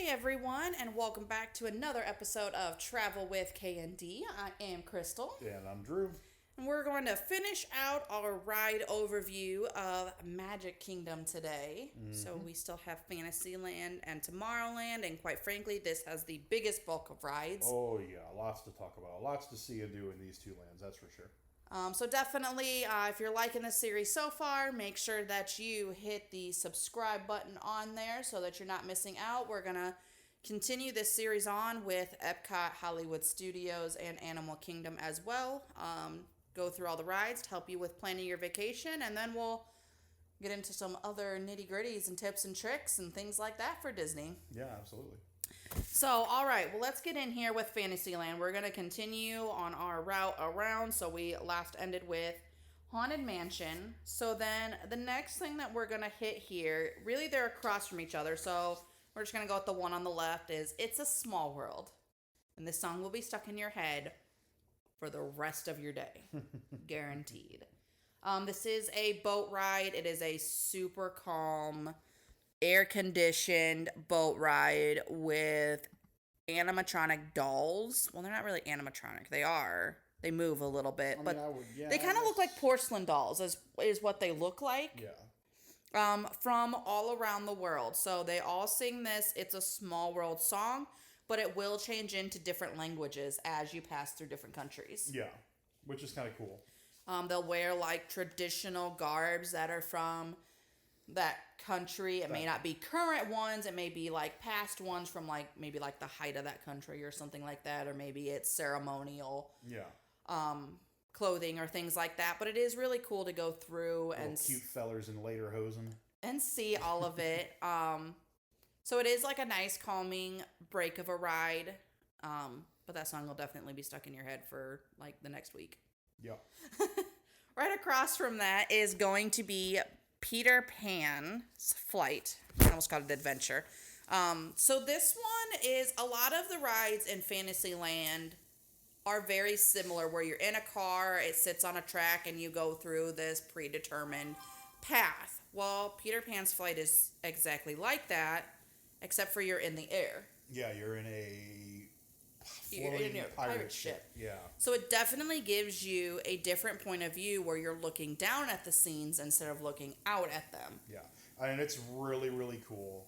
everyone, and welcome back to another episode of Travel with K&D. I am Crystal, And I'm Drew. and we're going to finish out our ride overview of Magic Kingdom today. So we still have Fantasyland and Tomorrowland, and quite frankly, this has the biggest bulk of rides. Oh, yeah, lots to talk about. Lots to see and do in these two lands, that's for sure. So definitely, if you're liking this series so far, make sure that you hit the subscribe button on there so that you're not missing out. We're going to continue this series on with Epcot, Hollywood Studios, and Animal Kingdom as well. Go through all the rides to help you with planning your vacation, and then we'll get into some other nitty-gritties and tips and tricks and things like that for Disney. Yeah, absolutely. So, all right, well, let's get in here with Fantasyland. We're going to continue on our route around. So, we last ended with Haunted Mansion. So, then the next thing that we're going to hit here, really, they're across from each other. So, we're just going to go with the one on the left is It's a Small World. And this song will be stuck in your head for the rest of your day. Guaranteed. This is a boat ride. It is a super calm, air-conditioned boat ride with animatronic dolls. Well, they're not really animatronic. They are. They move a little bit, but they kind of look like porcelain dolls is what they look like. Yeah. From all around the world. So they all sing this It's a Small World song, but it will change into different languages as you pass through different countries. Yeah, which is kind of cool. They'll wear like traditional garbs that are from that country. It may not be current ones. It may be like past ones from like maybe like the height of that country or something like that. Or maybe it's ceremonial clothing or things like that. But it is really cool to go through and cute fellers in lederhosen. And see all of it. So it is like a nice calming break of a ride. But that song will definitely be stuck in your head for like the next week. Yeah. Right across from that is going to be Peter Pan's Flight. I almost called it Adventure. So this one is a lot of the rides in Fantasyland are very similar where you're in a car, it sits on a track, and you go through this predetermined path. Well, Peter Pan's Flight is exactly like that, except for you're in the air. Yeah, you're in a pirate ship. Yeah. So it definitely gives you a different point of view where you're looking down at the scenes instead of looking out at them. Yeah, and it's really, really cool.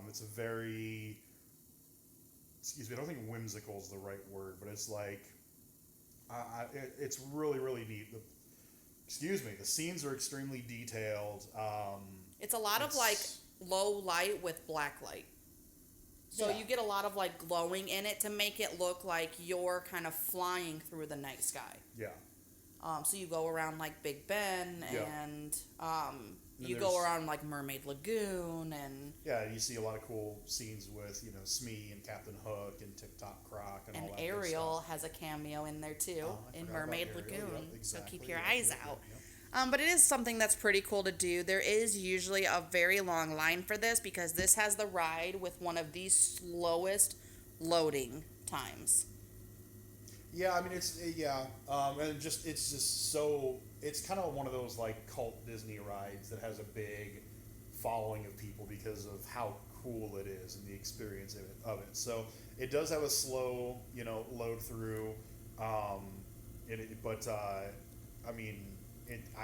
It's a very, I don't think whimsical is the right word, but it's like, it's really, really neat. The scenes are extremely detailed. It's a lot of like low light with black light. So you get a lot of like glowing in it to make it look like you're kind of flying through the night sky. Yeah. So you go around like Big Ben and you go around like Mermaid Lagoon and you see a lot of cool scenes with Smee and Captain Hook and Tick-Tock Croc and all that. And Ariel has a cameo in there too in Mermaid Lagoon. Yep, exactly. So keep your eyes out. But it is something that's pretty cool to do. There is usually a very long line for this because this has the ride with one of the slowest loading times. Yeah, I mean it's kind of one of those like cult Disney rides that has a big following of people because of how cool it is and the experience of it. So it does have a slow, load through, I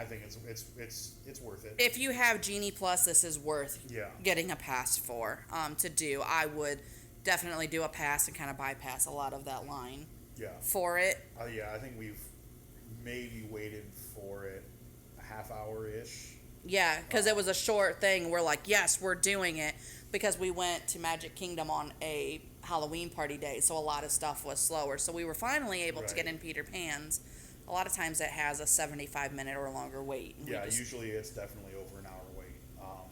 think it's worth it. If you have Genie Plus, this is worth getting a pass for to do. I would definitely do a pass and kind of bypass a lot of that line for it. I think we've maybe waited for it a half hour-ish. Yeah, because it was a short thing. We're like, yes, we're doing it because we went to Magic Kingdom on a Halloween party day, so a lot of stuff was slower. So we were finally able to get in Peter Pan's. A lot of times it has a 75-minute or longer wait. Yeah, usually it's definitely over an hour wait,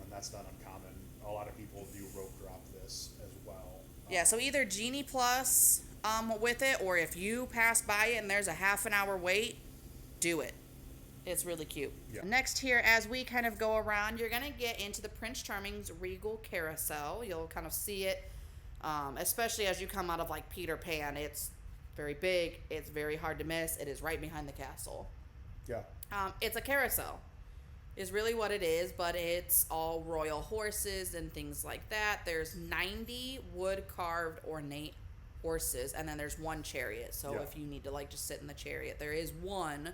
and that's not uncommon. A lot of people do rope drop this as well. Yeah, so either Genie Plus with it, or if you pass by it and there's a half an hour wait, do it. It's really cute. Yeah. Next here, as we kind of go around, you're going to get into the Prince Charming's Regal Carousel. You'll kind of see it, especially as you come out of like Peter Pan. It's very big. It's very hard to miss. It is right behind the castle. Yeah. It's a carousel. is really what it is, but it's all royal horses and things like that. There's 90 wood carved ornate horses, and then there's one chariot. So Yeah. if you need to like just sit in the chariot, there is one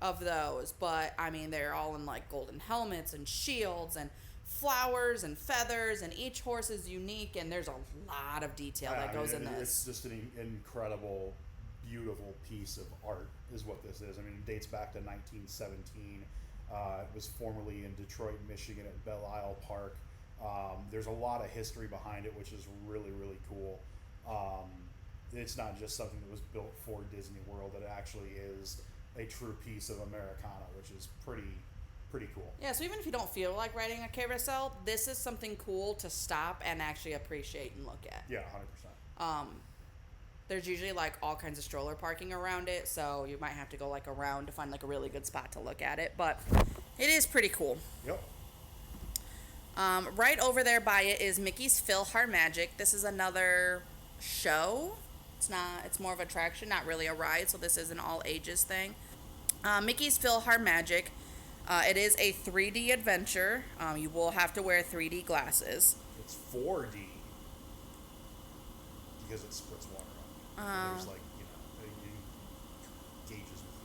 of those. But I mean, they're all in like golden helmets and shields and flowers and feathers, and each horse is unique, and there's a lot of detail Yeah, that goes in It's this. just an incredible, beautiful piece of art, is what this is. I mean, it dates back to 1917. It was formerly in Detroit, Michigan, at Belle Isle Park. There's a lot of history behind it, which is really, really cool. It's not just something that was built for Disney World; it actually is a true piece of Americana, which is pretty cool. Yeah, so even if you don't feel like riding a carousel, this is something cool to stop and actually appreciate and look at. Yeah, 100%. There's usually like all kinds of stroller parking around it, so you might have to go like around to find like a really good spot to look at it, but it is pretty cool. Yep. Right over there by it is Mickey's PhilharMagic. This is another show. It's more of an attraction, not really a ride, so this is an all ages thing. Mickey's PhilharMagic. It is a 3D adventure. You will have to wear 3D glasses. It's 4D because it spits water on you. And there's like, it gauges with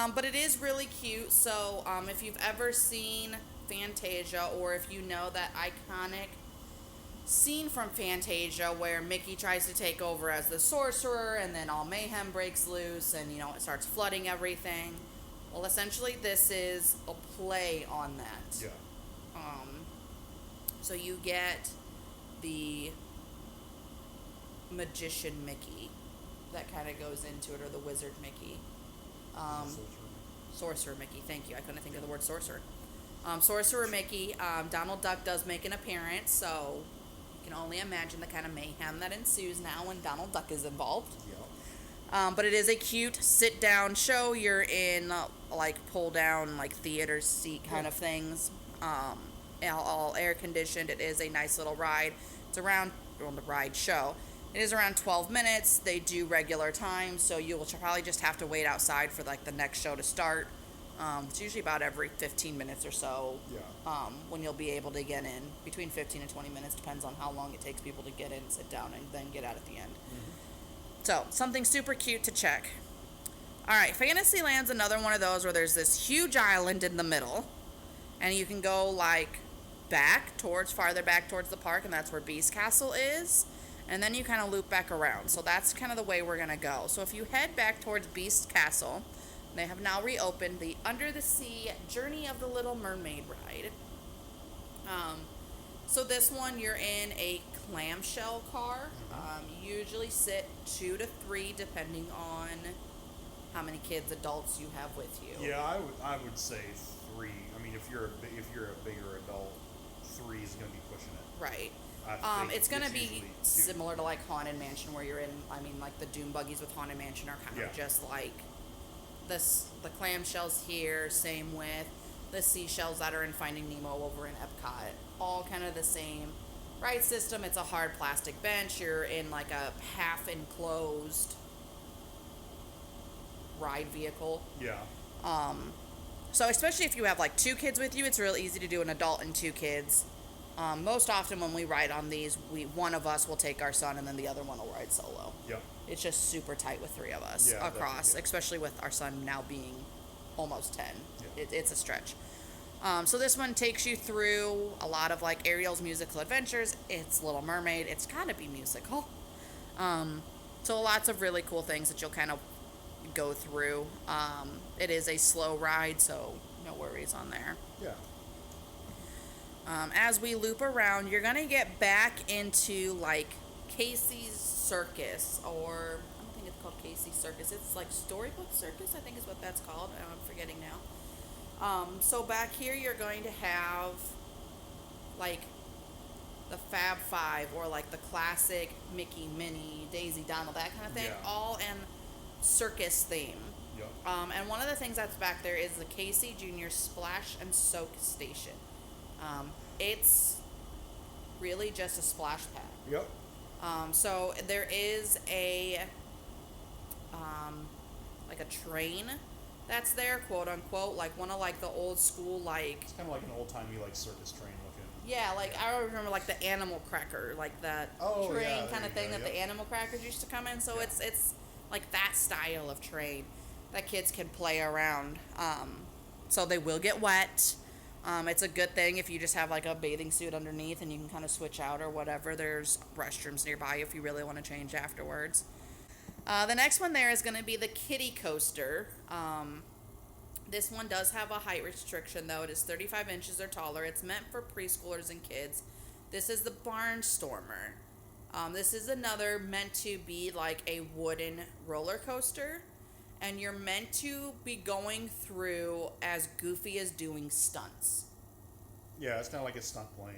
you. But it is really cute. So if you've ever seen Fantasia, or if you know that iconic scene from Fantasia where Mickey tries to take over as the sorcerer and then all mayhem breaks loose and it starts flooding everything. Well, essentially this is a play on that. Yeah. So you get the magician Mickey that kind of goes into it, or the wizard Mickey. Sorcerer Mickey, thank you. I couldn't think of the word sorcerer. Sorcerer Mickey, Donald Duck does make an appearance, so you can only imagine the kind of mayhem that ensues now when Donald Duck is involved. Yeah. But it is a cute sit-down show. You're in like pull-down like theater seat kind of things. All air-conditioned. It is a nice little ride. It's around the ride show. It is around 12 minutes. They do regular times, so you will probably just have to wait outside for like the next show to start. It's usually about every 15 minutes or so. Yeah. When you'll be able to get in. Between 15 and 20 minutes, depends on how long it takes people to get in, sit down, and then get out at the end. Mm-hmm. So, something super cute to check. Alright, Fantasyland's another one of those where there's this huge island in the middle, and you can go like farther back towards the park, and that's where Beast Castle is. And then you kind of loop back around. So that's kind of the way we're going to go. So if you head back towards Beast Castle, they have now reopened the Under the Sea Journey of the Little Mermaid ride. So this one, you're in a clamshell car. You usually sit 2 to 3 depending on how many kids, adults you have with you. Yeah, I would say 3. I mean, if you're a bigger adult, 3 is going to be pushing it. Right. I think It's going to be usually 2. similar to like Haunted Mansion, where you're in, like the Doom buggies with Haunted Mansion are kind of Yeah. just like the clamshells here, same with the seashells that are in Finding Nemo over in Epcot. All kind of the same ride system. It's a hard plastic bench. You're in like a half enclosed ride vehicle. Yeah. So especially if you have like 2 kids with you, it's real easy to do an adult and 2 kids. Most often when we ride on these, one of us will take our son and then the other one will ride solo. Yep. It's just super tight with 3 of us Yeah, across, definitely, yeah. especially with our son now being almost 10. Yeah. It's a stretch. So this one takes you through a lot of like Ariel's musical adventures. It's Little Mermaid. It's gotta be musical. So lots of really cool things that you'll kind of go through. It is a slow ride, so no worries on there. Yeah. As we loop around, you're gonna get back into like Casey's Circus, or I don't think it's called Casey's Circus. It's like Storybook Circus, I think is what that's called. I'm forgetting now. So back here, you're going to have like the Fab Five, or like the classic Mickey, Minnie, Daisy, Donald, that kind of thing, Yeah. all in circus theme. Yep. And one of the things that's back there is the Casey Jr. Splash and Soak Station. It's really just a splash pad. Yep. So there is a like a train that's there, quote unquote, like one of like the old school like It's kind of like an old timey like circus train looking. yeah, like I remember like the animal cracker, like that Oh, train yeah, there kind of you thing go, that yep. the animal crackers used to come in. So Yeah. it's like that style of train that kids can play around. So they will get wet. It's a good thing if you just have like a bathing suit underneath and you can kind of switch out or whatever. There's restrooms nearby if you really want to change afterwards. The next one there is going to be the kiddie coaster. This one does have a height restriction, though. It is 35 inches or taller. It's meant for preschoolers and kids. This is the Barnstormer. This is another meant to be like a wooden roller coaster. And you're meant to be going through as Goofy as doing stunts. Yeah, it's kind of like a stunt plane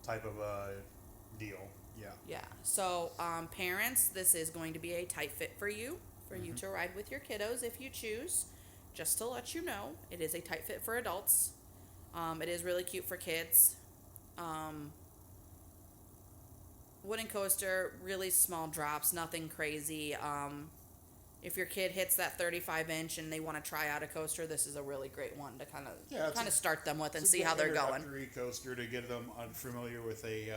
type of deal. Yeah. Yeah. So, parents, this is going to be a tight fit for you to ride with your kiddos if you choose. Just to let you know, it is a tight fit for adults. It is really cute for kids. Wooden coaster, really small drops, nothing crazy. If your kid hits that 35-inch and they want to try out a coaster, this is a really great one to kind of start them with and see how they're going. It's a good coaster to get them unfamiliar with a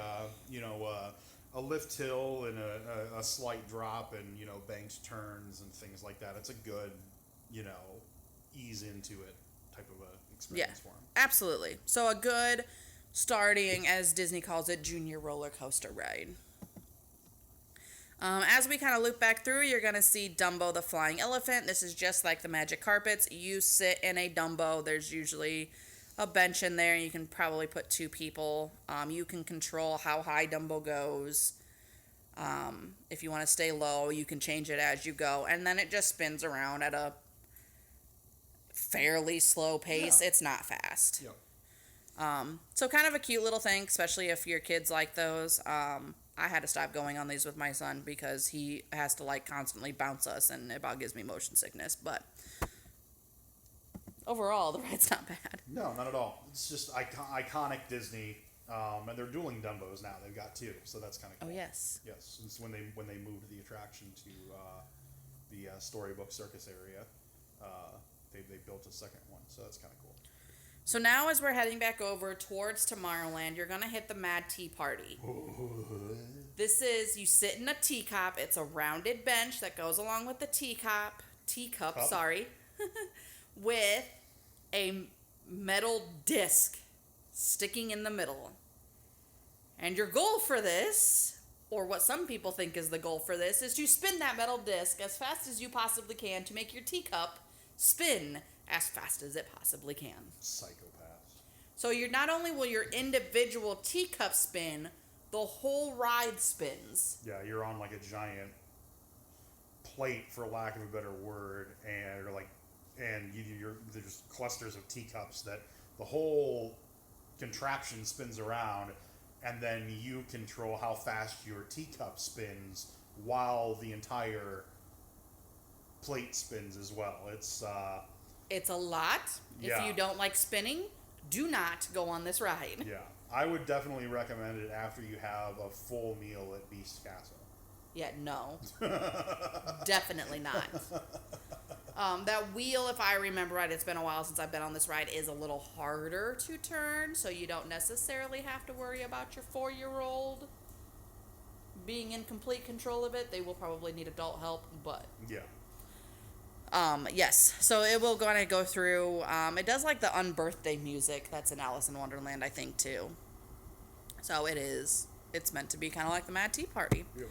lift hill and a slight drop and banked turns and things like that. It's a good ease into it type of a experience for them. Absolutely. So a good starting, as Disney calls it, junior roller coaster ride. As we kind of loop back through, you're going to see Dumbo the Flying Elephant. This is just like the Magic Carpets. You sit in a Dumbo. There's usually a bench in there. You can probably put 2 people. You can control how high Dumbo goes. If you want to stay low, you can change it as you go. And then it just spins around at a fairly slow pace. Yeah. It's not fast. Yep. So kind of a cute little thing, especially if your kids like those. I had to stop going on these with my son because he has to like constantly bounce us and it about gives me motion sickness. But overall, the ride's not bad. No, not at all. It's just iconic Disney, and they're dueling Dumbos now. They've got 2, so that's kind of cool. Oh, yes. Yes, it's when they moved the attraction to the Storybook Circus area. They built a second one, so that's kind of cool. So now as we're heading back over towards Tomorrowland, you're going to hit the Mad Tea Party. This is, you sit in a teacup. It's a rounded bench that goes along with the teacup, with a metal disc sticking in the middle. And your goal for this, or what some people think is the goal for this, is to spin that metal disc as fast as you possibly can to make your teacup spin as fast as it possibly can. Psychopaths. So you're not only will your individual teacup spin, the whole ride spins. Yeah, you're on like a giant plate, for lack of a better word, and there's clusters of teacups that the whole contraption spins around, and then you control how fast your teacup spins while the entire plate spins as well. It's a lot. Yeah. If you don't like spinning, do not go on this ride. Yeah, I would definitely recommend it after you have a full meal at Beast Castle. Yeah, no. Definitely not. That wheel, if I remember right, it's been a while since I've been on this ride, is a little harder to turn, so you don't necessarily have to worry about your 4-year-old being in complete control of it. They will probably need adult help, but... Yeah. Yes, so it will go through, it does like the unbirthday music that's in Alice in Wonderland, I think, too. So it's meant to be kind of like the Mad Tea Party. Yep.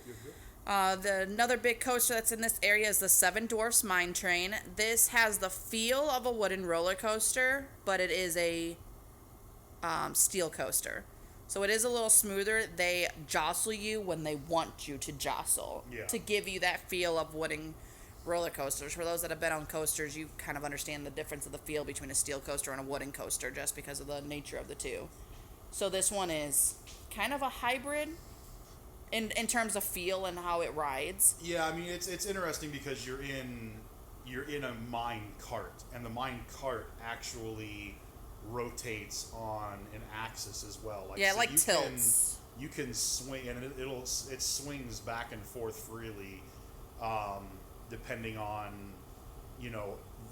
Another big coaster that's in this area is the Seven Dwarfs Mine Train. This has the feel of a wooden roller coaster, but it is a steel coaster. So it is a little smoother. They jostle you when they want you to jostle, to give you that feel of wooden roller coasters. For those that have been on coasters, you kind of understand the difference of the feel between a steel coaster and a wooden coaster just because of the nature of the two. So this one is kind of a hybrid in terms of feel and how it rides. Yeah, I mean it's interesting because you're in a mine cart, and the mine cart actually rotates on an axis as well. Like tilts. You can swing, and it swings back and forth freely, depending on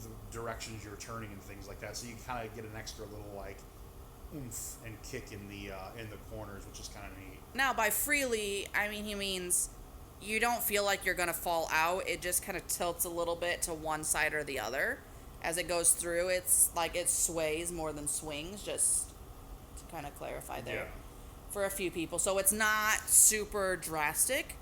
the directions you're turning and things like that. So you kind of get an extra little like oomph and kick in the corners, which is kind of neat. Now, by freely, I mean he means you don't feel like you're going to fall out. It just kind of tilts a little bit to one side or the other. As it goes through, it's like it sways more than swings, just to kind of clarify there. Yeah. For a few people. So it's not super drastic.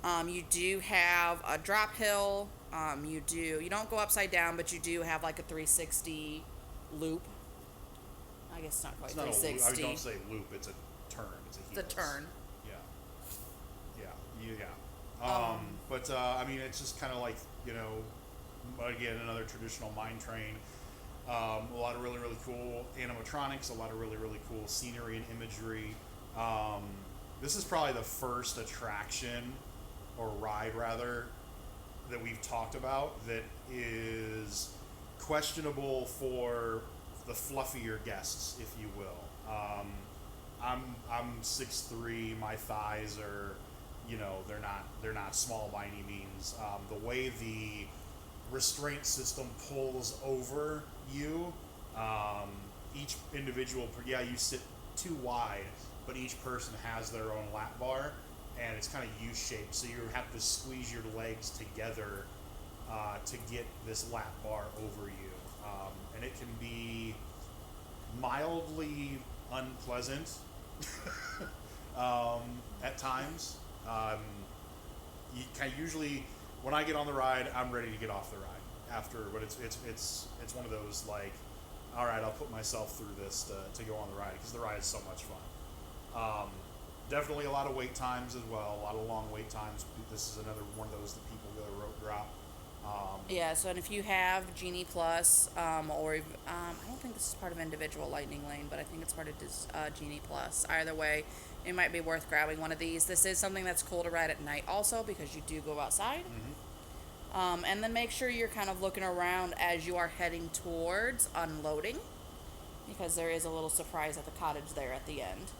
You do have a drop hill. You don't go upside down, but you do have like a 360 loop. I guess it's not quite It's not a loop. 360. I don't say loop. It's a turn. It's a helix. The turn. Yeah. But I mean, it's just kind of like, again, another traditional mine train. A lot of really, really cool animatronics, a lot of really, really cool scenery and imagery. This is probably the first attraction, or ride rather, that we've talked about that is questionable for the fluffier guests, if you will. I'm 6'3", my thighs are, they're not small by any means. The way the restraint system pulls over you, each individual, you sit too wide, but each person has their own lap bar, and it's kind of U-shaped, so you have to squeeze your legs together to get this lap bar over you, and it can be mildly unpleasant at times. Usually when I get on the ride, I'm ready to get off the ride after, but it's one of those like, all right, I'll put myself through this to go on the ride, because the ride is so much fun. Definitely a lot of wait times as well, a lot of long wait times. This is another one of those that people go to rope drop. Yeah, so and if you have Genie Plus, or I don't think this is part of individual Lightning Lane, but I think it's part of Genie Plus. Either way, it might be worth grabbing one of these. This is something that's cool to ride at night also, because you do go outside. Mm-hmm. And then make sure you're kind of looking around as you are heading towards unloading, because there is a little surprise at the cottage there at the end.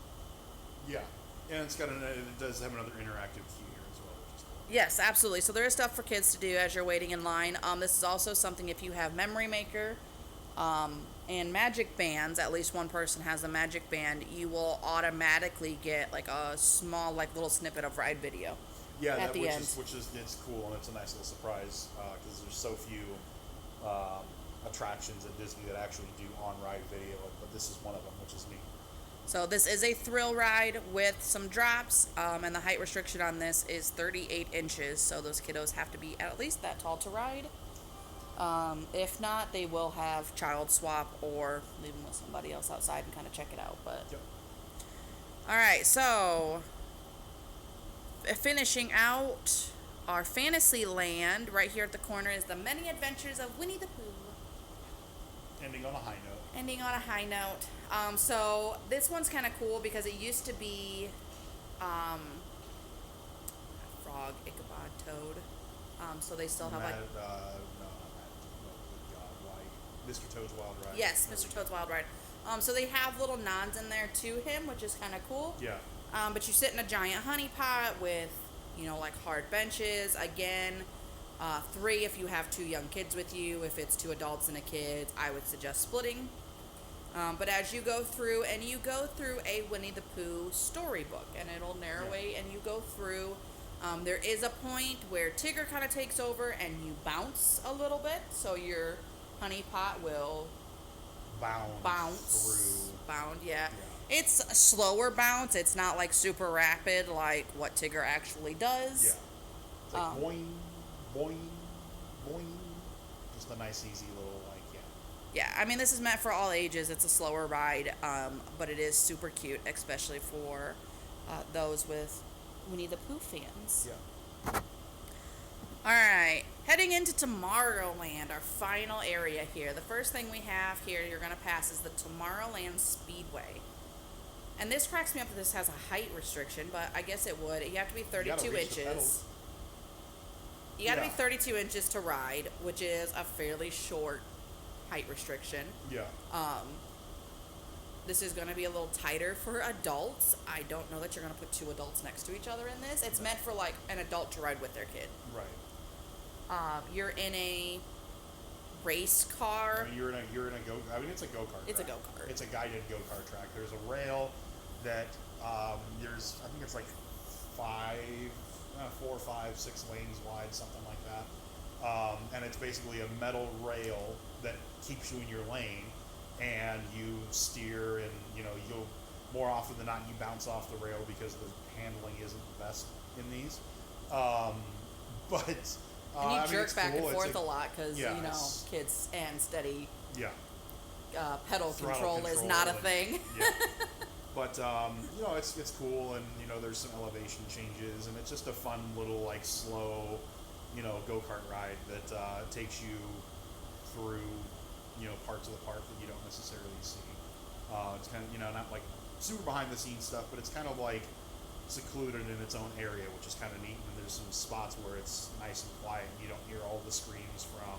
Yeah, and it does have another interactive key here as well, which is cool. Yes, absolutely. So there is stuff for kids to do as you're waiting in line. This is also something, if you have Memory Maker and Magic Bands, at least one person has a Magic Band, you will automatically get like a small, like little snippet of ride video. Yeah, at the end. Which is it's cool, and it's a nice little surprise, because there's so few attractions at Disney that actually do on-ride video, but this is one of them, which is neat. So this is a thrill ride with some drops, and the height restriction on this is 38 inches, so those kiddos have to be at least that tall to ride. If not, they will have child swap or leave them with somebody else outside and kind of check it out. But Yep. All right, so finishing out our Fantasyland, right here at the corner is the Many Adventures of Winnie the Pooh. Ending on a high note. Ending on a high note. So this one's kind of cool because it used to be frog, Ichabod, Toad. So they still have like... Mr. Toad's Wild Ride. Yes, Mr. Toad's Wild Ride. So they have little nods in there to him, which is kind of cool. Yeah. But you sit in a giant honey pot with, like hard benches. Again, 3 if you have 2 young kids with you. If it's 2 adults and a kid, I would suggest splitting. But as you go through, and you go through a Winnie the Pooh storybook, and it'll narrate, and you go through. There is a point where Tigger kind of takes over, and you bounce a little bit, so your honey pot will bounce through. Yeah. It's a slower bounce. It's not like super rapid like what Tigger actually does. Yeah. It's like boing, boing, boing. Just a nice, easy little, Yeah, I mean, this is meant for all ages. It's a slower ride, but it is super cute, especially for those with Winnie the Pooh fans. Yeah. All right, heading into Tomorrowland, our final area here. The first thing we have here you're going to pass is the Tomorrowland Speedway. And this cracks me up that this has a height restriction, but I guess it would. You have to be 32 inches. You got to be 32 inches to ride, which is a fairly short height restriction. Yeah. This is going to be a little tighter for adults. I don't know that you're going to put 2 adults next to each other in this. It's meant for like an adult to ride with their kid. Right. You're in a race car. I mean, it's a go-kart. It's a track. go-kart. It's a guided go-kart track. There's a rail that I think it's like 4, 5, 6 lanes wide, something like that. And it's basically a metal rail that keeps you in your lane, and you steer, and you'll more often than not you bounce off the rail because the handling isn't the best in these. But And you I mean, jerk it's back cool. and forth a lot because, yeah, kids and steady yeah. pedal Throttle control is not a and- thing. Yeah. But it's cool, and there's some elevation changes, and it's just a fun little like slow, go-kart ride that takes you through parts of the park that you don't necessarily see. It's kind of not like super behind the scenes stuff, but it's kind of like secluded in its own area, which is kind of neat. And there's some spots where it's nice and quiet, and you don't hear all the screams from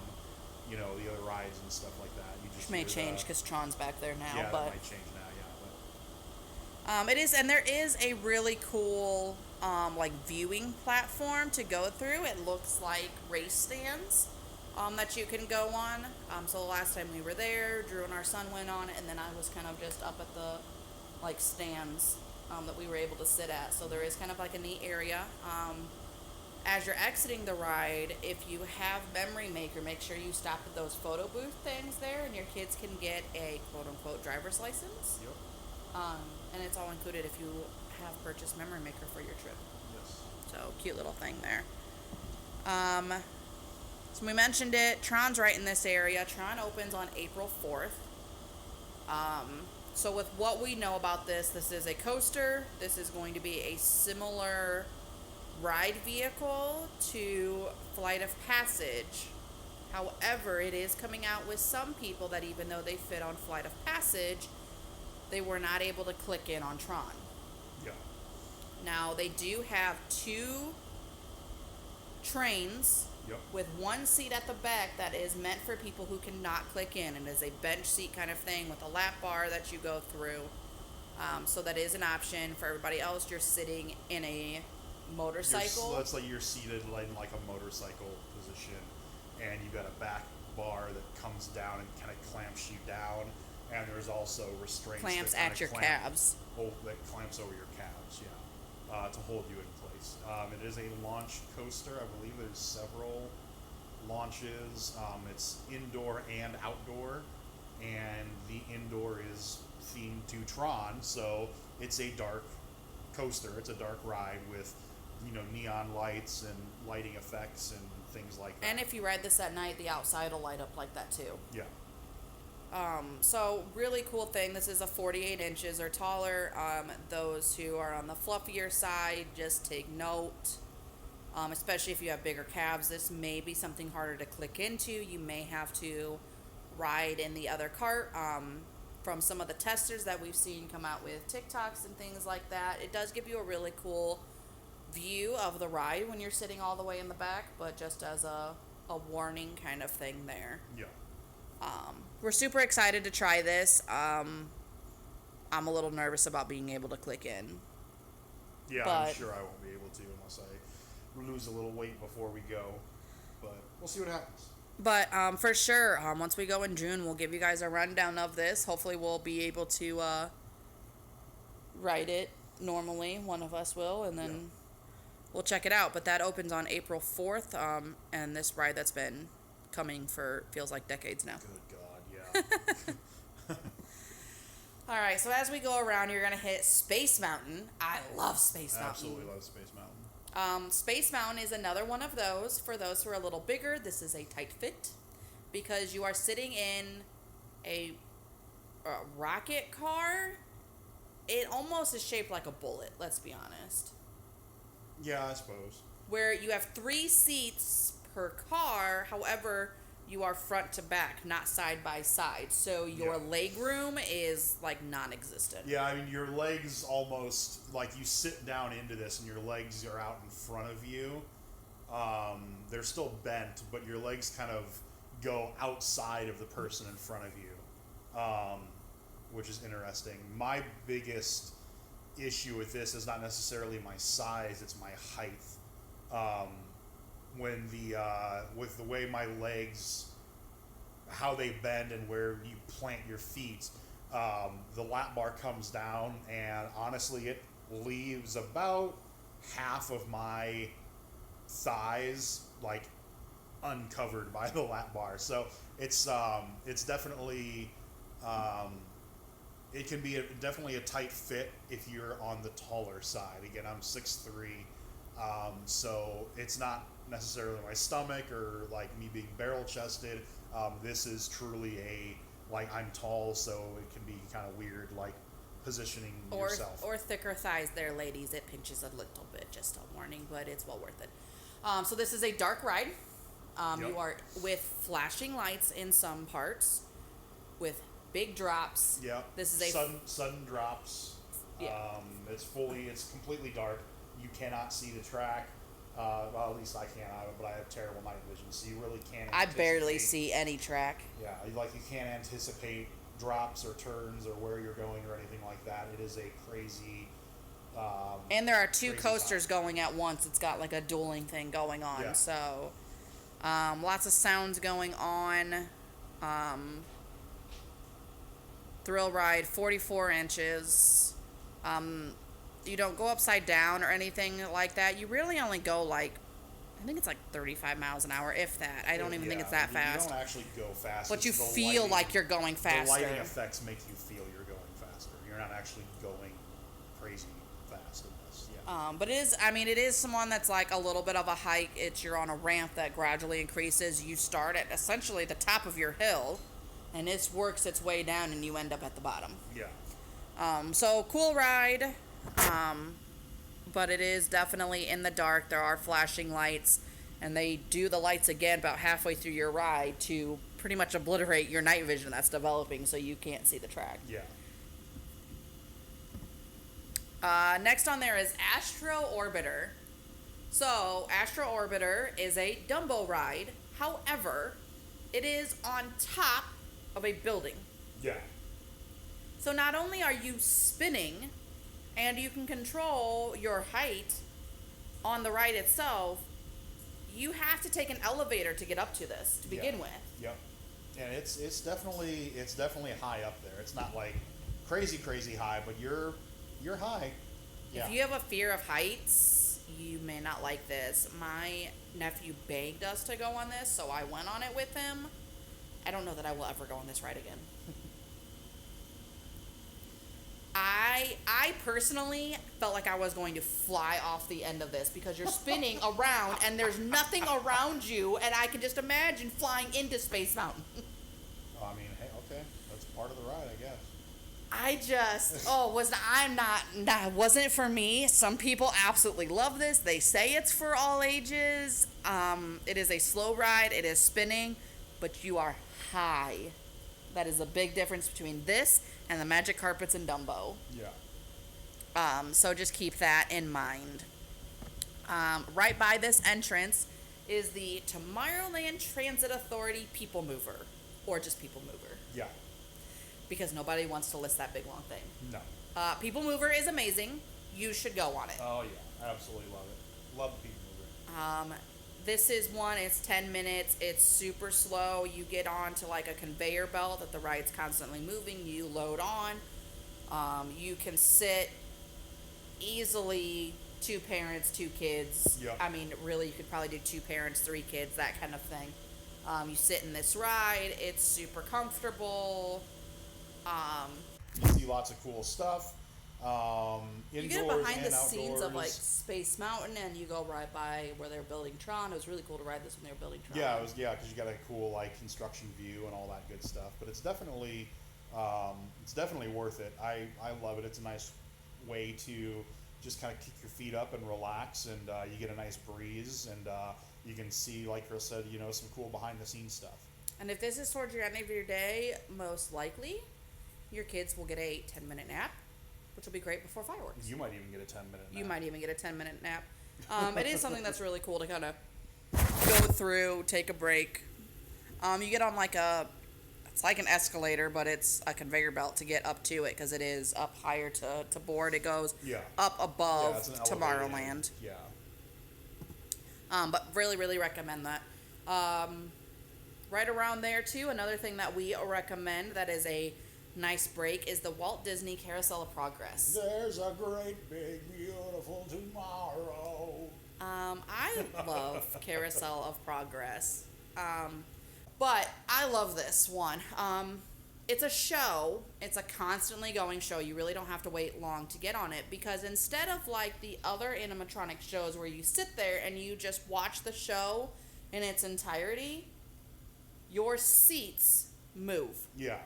the other rides and stuff like that. You just Which may hear change because Tron's back there now, yeah, but that might change now. Yeah, but it is, and there is a really cool like viewing platform to go through. It looks like race stands that you can go on. So the last time we were there, Drew and our son went on it, and then I was kind of just up at the like stands that we were able to sit at. So there is kind of like a neat area. As you're exiting the ride, if you have Memory Maker, make sure you stop at those photo booth things there, and your kids can get a quote-unquote driver's license. yep. And it's all included if you have purchased Memory Maker for your trip. Yes. So, cute little thing there. So we mentioned it. Tron's right in this area. Tron opens on April 4th. So with what we know about this is a coaster. This is going to be a similar ride vehicle to Flight of Passage. However, it is coming out with some people that even though they fit on Flight of Passage, they were not able to click in on Tron. Yeah. Now, they do have 2 trains Yep. with 1 seat at the back that is meant for people who cannot click in. It is a bench seat kind of thing with a lap bar that you go through. So that is an option. For everybody else, you're sitting in a motorcycle. It's like you're seated in like a motorcycle position, and you've got a back bar that comes down and kind of clamps you down, and there's also restraints Clamps that kinda at your clamp- calves. that clamps over your calves, to hold you in place. It is a launch coaster. I believe there's several launches. It's indoor and outdoor, and the indoor is themed to Tron, so it's a dark coaster. It's a dark ride with neon lights and lighting effects and things like that. And if you ride this at night, the outside will light up like that too. Yeah. So really cool thing. This is a 48 inches or taller. Those who are on the fluffier side, just take note. Especially if you have bigger calves, this may be something harder to click into. You may have to ride in the other cart. From some of the testers that we've seen come out with TikToks and things like that, it does give you a really cool view of the ride when you're sitting all the way in the back, but just as a warning kind of thing there. Yeah. We're super excited to try this. I'm a little nervous about being able to click in. Yeah, But- I'm sure I won't be able to unless I lose a little weight before we go. But we'll see what happens. But for sure, once we go in June, we'll give you guys a rundown of this. Hopefully we'll be able to ride it normally. One of us will, and then we'll check it out. But that opens on April 4th, and this ride that's been coming for feels like decades now. Good God, yeah. All right, so as we go around, you're going to hit Space Mountain. I love Space Mountain. Absolutely love Space Mountain. Space Mountain is another one of those. For those who are a little bigger, this is a tight fit because you are sitting in a rocket car. It almost is shaped like a bullet, let's be honest. Yeah, I suppose. Where you have 3 seats per car, however, you are front to back, not side by side. So your leg room is like non-existent. Yeah, I mean, your legs almost, like you sit down into this and your legs are out in front of you. They're still bent, but your legs kind of go outside of the person in front of you, which is interesting. My biggest issue with this is not necessarily my size, it's my height. With the way my legs how they bend and where you plant your feet. The lap bar comes down, and honestly, it leaves about half of my thighs like uncovered by the lap bar. So it's definitely it can be definitely a tight fit if you're on the taller side. Again, I'm 6'3", so it's not necessarily my stomach or like me being barrel chested. This is truly like I'm tall, so it can be kind of weird, like positioning yourself. Or thicker thighs there, ladies. It pinches a little bit, just a warning, but it's well worth it. So this is a dark ride. Yep. You are with flashing lights in some parts, with big drops. Yeah. This is a sudden drops. Yeah. It's completely dark. You cannot see the track. Well, at least I can't, but I have terrible night vision, so you really can't. I barely see any track. Yeah, like you can't anticipate drops or turns or where you're going or anything like that. It is a crazy. And there are two crazy coasters time. going at once. It's got like a dueling thing going on. Yeah. So, lots of sounds going on. Thrill ride, 44 inches. You don't go upside down or anything like that. You really only go like, I think it's like 35 miles an hour, if that. I don't even think it's that fast. You don't actually go fast. But you It's the feel lighting- like you're going faster. The lighting effects make you feel you're going faster. You're not actually going crazy fast in this. Yeah. But it is someone that's like a little bit of a hike. You're on a ramp that gradually increases. You start at essentially the top of your hill, and it works its way down, and you end up at the bottom. Yeah. So cool ride. But it is definitely in the dark. There are flashing lights, and they do the lights again about halfway through your ride to pretty much obliterate your night vision that's developing, so you can't see the track. Yeah. Next on there is Astro Orbiter. So, Astro Orbiter is a Dumbo ride. However, it is on top of a building. Yeah. So not only are you spinning, and you can control your height on the ride itself, you have to take an elevator to get up to this to begin with. Yep. And it's definitely high up there. It's not like crazy high, but you're high. Yeah. If you have a fear of heights, you may not like this. My nephew begged us to go on this, so I went on it with him. I don't know that I will ever go on this ride again. I personally felt like I was going to fly off the end of this because you're spinning around and there's nothing around you, and I can just imagine flying into Space Mountain. I mean, hey, okay, that's part of the ride, I guess. That wasn't for me. Some people absolutely love this. They say it's for all ages. It is a slow ride. It is spinning, but you are high. That is a big difference between this and the Magic Carpets in Dumbo. Yeah. So just keep that in mind. Right by this entrance is the Tomorrowland Transit Authority People Mover, or just People Mover, Yeah. because nobody wants to list that big long thing. No. People Mover is amazing. You should go on it. Oh yeah, I absolutely love it. Love the People Mover. This is one, it's 10 minutes, it's super slow. You get on to like a conveyor belt that the ride's constantly moving. You load on. You can sit easily 2 parents, 2 kids. Yep. I mean, really, you could probably do 2 parents, 3 kids, that kind of thing. You sit in this ride, it's super comfortable. You see lots of cool stuff. You Indoors get behind and the scenes of like outdoors. Space Mountain, and you go right by where they're building Tron. It was really cool to ride this when they were building Tron. Yeah, because you got a cool like construction view and all that good stuff. But it's definitely worth it. I love it. It's a nice way to just kind of kick your feet up and relax, and you get a nice breeze, and you can see, like Chris said, some cool behind the scenes stuff. And if this is towards your end of your day, most likely your kids will get a 10-minute nap, which will be great before fireworks. You might even get a 10-minute nap. You might even get a 10-minute nap. It is something that's really cool to kind of go through, take a break. You get on it's like an escalator, but it's a conveyor belt to get up to it because it is up higher to board. It goes up above it's an Tomorrowland. elevated, Yeah. But really, really recommend that. right around there too, another thing that we recommend that is a nice break is the Walt Disney Carousel of Progress. There's a great big beautiful tomorrow. I love Carousel of Progress. But I love this one. It's a show. It's a constantly going show. You really don't have to wait long to get on it because instead of like the other animatronic shows where you sit there and you just watch the show in its entirety, your seats move. Yeah.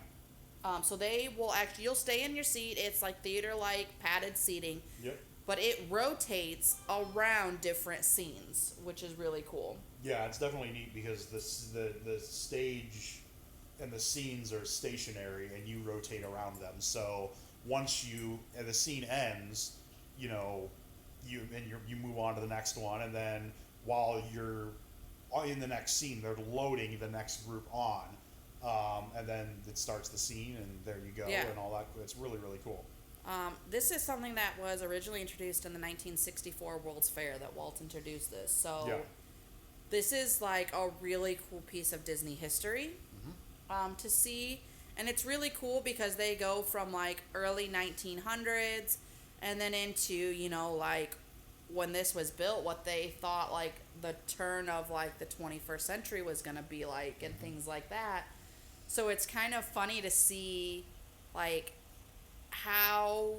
So they will actually, you'll stay in your seat. It's like theater-like padded seating. Yep. But it rotates around different scenes, which is really cool. Yeah, it's definitely neat because the stage and the scenes are stationary and you rotate around them. So once the scene ends, you move on to the next one, and then while you're in the next scene, they're loading the next group on, and then it starts the scene, and there you go, Yeah. and all that. It's really, really cool. This is something that was originally introduced in the 1964 World's Fair that Walt introduced this. So Yeah. this is like a really cool piece of Disney history to see. And it's really cool because they go from like early 1900s and then into, like when this was built, what they thought like the turn of like the 21st century was going to be like and things like that. So it's kind of funny to see like how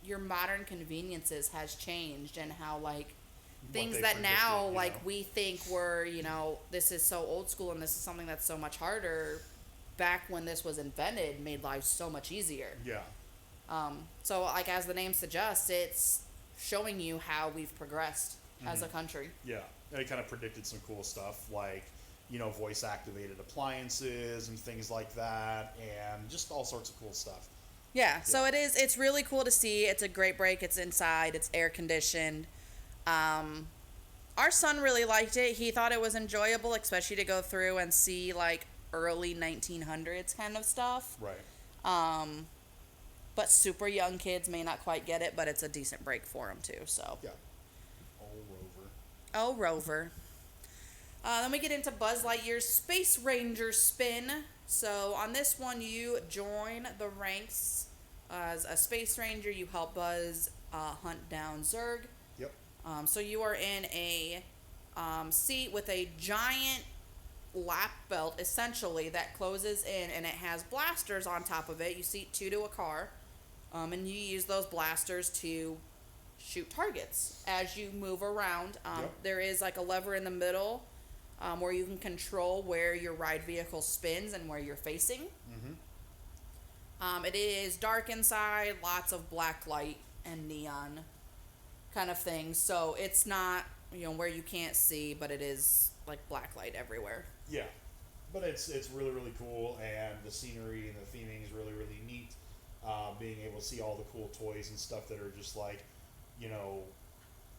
your modern conveniences has changed and how like things they that now predicted, like we think were this is so old school and this is something that's so much harder back when this was invented made life so much easier. Yeah. So like as the name suggests, it's showing you how we've progressed as a country. Yeah. And it kind of predicted some cool stuff like, voice activated appliances and things like that, and just all sorts of cool stuff. Yeah, so it's really cool to see. It's a great break. It's inside. It's air conditioned. Our son really liked it. He thought it was enjoyable, especially to go through and see like early 1900s kind of stuff. Right. But super young kids may not quite get it, but it's a decent break for them too. So. Yeah. Old Rover. Oh, Rover. Then we get into Buzz Lightyear's Space Ranger spin. So on this one, you join the ranks as a Space Ranger. You help Buzz hunt down Zurg. Yep. So you are in a seat with a giant lap belt, essentially, that closes in, and it has blasters on top of it. You seat two to a car, and you use those blasters to shoot targets as you move around. Yep. There is like a lever in the middle where you can control where your ride vehicle spins and where you're facing. It is dark inside, lots of black light and neon kind of things. So it's not, where you can't see, but it is like black light everywhere. Yeah. But it's really, really cool, and the scenery and the theming is really, really neat. Being able to see all the cool toys and stuff that are just like,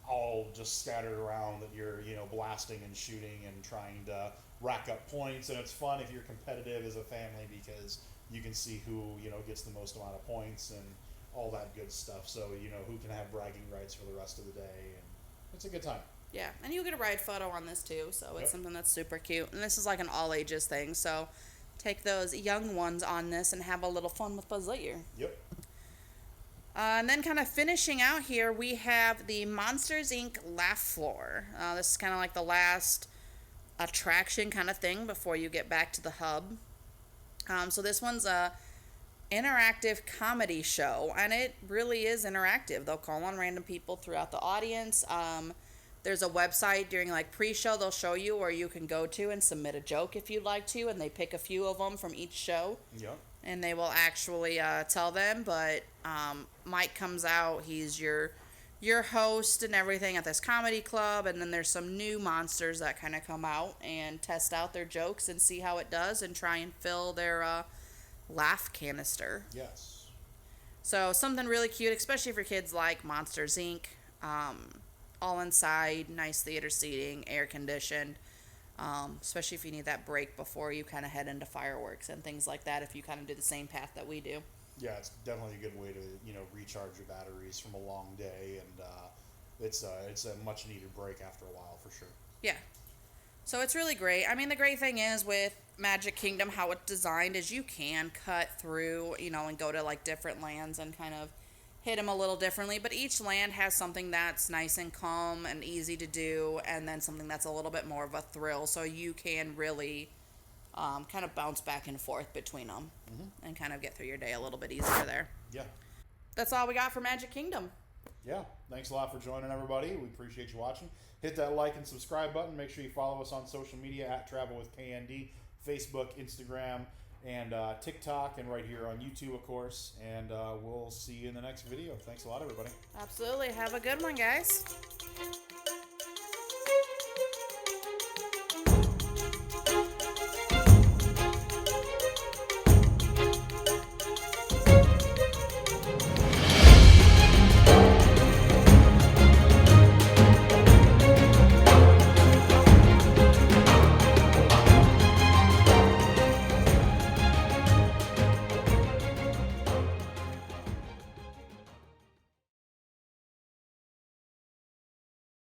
all just scattered around that you're, blasting and shooting and trying to rack up points. And it's fun if you're competitive as a family because you can see who, gets the most amount of points and all that good stuff. So, who can have bragging rights for the rest of the day. And it's a good time. Yeah, and you get a ride photo on this too, so it's Yep. something that's super cute. And this is like an all ages thing, so take those young ones on this and have a little fun with Buzz Lightyear. Yep. And then kind of finishing out here, we have the Monsters, Inc. Laugh Floor. This is kind of like the last attraction kind of thing before you get back to the hub. So this one's a interactive comedy show, and it really is interactive. They'll call on random people throughout the audience. There's a website during like pre-show they'll show you where you can go to and submit a joke if you'd like to, and they pick a few of them from each show. Yep. And they will actually tell them, but Mike comes out. He's your host and everything at this comedy club, and then there's some new monsters that kind of come out and test out their jokes and see how it does and try and fill their laugh canister. Yes. So something really cute, especially for kids like Monsters, Inc. All inside, nice theater seating, air conditioned. Especially if you need that break before you kind of head into fireworks and things like that, if you kind of do the same path that we do. Yeah, it's definitely a good way to recharge your batteries from a long day, and it's a much needed break after a while for sure. Yeah. So it's really great. I mean, the great thing is with Magic Kingdom, how it's designed is you can cut through, and go to like different lands and kind of hit them a little differently. But each land has something that's nice and calm and easy to do, and then something that's a little bit more of a thrill. So you can really kind of bounce back and forth between them and kind of get through your day a little bit easier there. Yeah. That's all we got for Magic Kingdom. Yeah. Thanks a lot for joining, everybody. We appreciate you watching. Hit that like and subscribe button. Make sure you follow us on social media at Travel with KND, Facebook, Instagram, and TikTok, and right here on YouTube, of course. And we'll see you in the next video. Thanks a lot, everybody. Absolutely. Have a good one, guys.